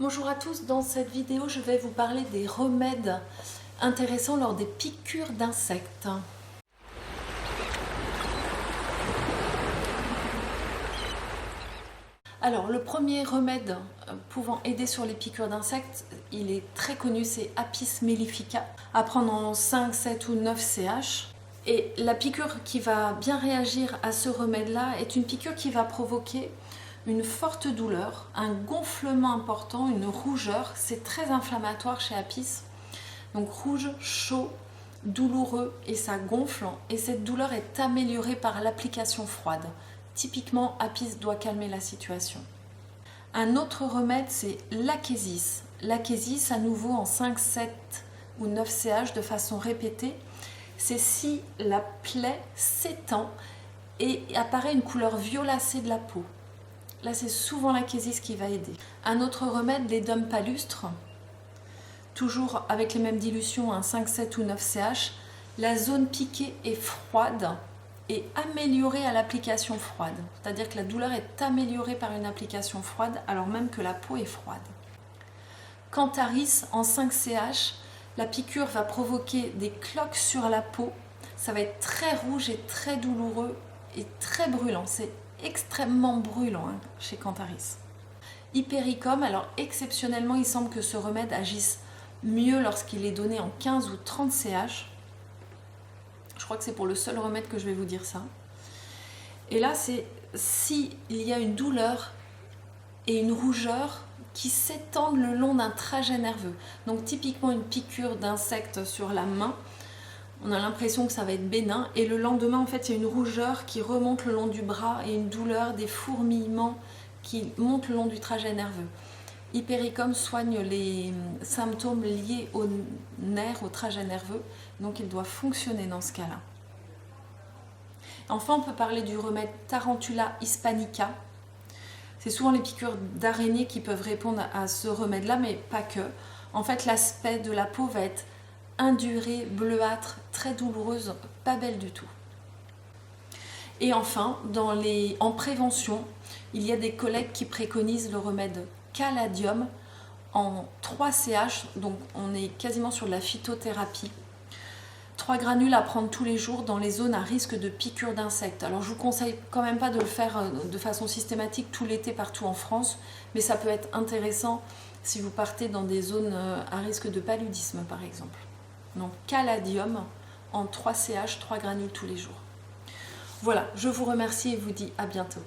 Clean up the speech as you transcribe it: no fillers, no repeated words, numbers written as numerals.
Bonjour à tous, dans cette vidéo je vais vous parler des remèdes intéressants lors des piqûres d'insectes. Alors le premier remède pouvant aider sur les piqûres d'insectes, il est très connu, c'est Apis mellifica, à prendre en 5, 7 ou 9 CH. Et la piqûre qui va bien réagir à ce remède-là est une piqûre qui va provoquer une forte douleur, un gonflement important, une rougeur. C'est très inflammatoire chez Apis. Donc rouge, chaud, douloureux et ça gonfle. Et cette douleur est améliorée par l'application froide. Typiquement, Apis doit calmer la situation. Un autre remède, c'est l'Achésis. L'Achésis, à nouveau en 5, 7 ou 9 CH de façon répétée. C'est si la plaie s'étend et apparaît une couleur violacée de la peau. Là, c'est souvent l'Achésis qui va aider. Un autre remède, l'Edum palustre, toujours avec les mêmes dilutions, 5, 7 ou 9 CH. La zone piquée est froide et améliorée à l'application froide. C'est-à-dire que la douleur est améliorée par une application froide alors même que la peau est froide. Cantharis en 5 CH, la piqûre va provoquer des cloques sur la peau. Ça va être très rouge et très douloureux et très brûlant. C'est extrêmement brûlant chez Cantharis. Hypericum, alors exceptionnellement, il semble que ce remède agisse mieux lorsqu'il est donné en 15 ou 30 CH. Je crois que c'est pour le seul remède que je vais vous dire ça. Et là, c'est s'il y a une douleur et une rougeur qui s'étendent le long d'un trajet nerveux. Donc typiquement une piqûre d'insecte sur la main, on a l'impression que ça va être bénin et le lendemain en fait il y a une rougeur qui remonte le long du bras et une douleur, des fourmillements qui montent le long du trajet nerveux. Hypericum soigne les symptômes liés au nerf, au trajet nerveux, donc il doit fonctionner dans ce cas-là. Enfin on peut parler du remède Tarantula hispanica. C'est souvent les piqûres d'araignées qui peuvent répondre à ce remède-là, mais pas que. En fait, l'aspect de la peau va être indurée, bleuâtre, très douloureuse, pas belle du tout. Et enfin, en prévention, il y a des collègues qui préconisent le remède Caladium en 3 CH, donc on est quasiment sur de la phytothérapie. 3 granules à prendre tous les jours dans les zones à risque de piqûres d'insectes. Alors je vous conseille quand même pas de le faire de façon systématique tout l'été partout en France, mais ça peut être intéressant si vous partez dans des zones à risque de paludisme par exemple. Donc Caladium en 3 CH, 3 granules tous les jours. Voilà, je vous remercie et vous dis à bientôt.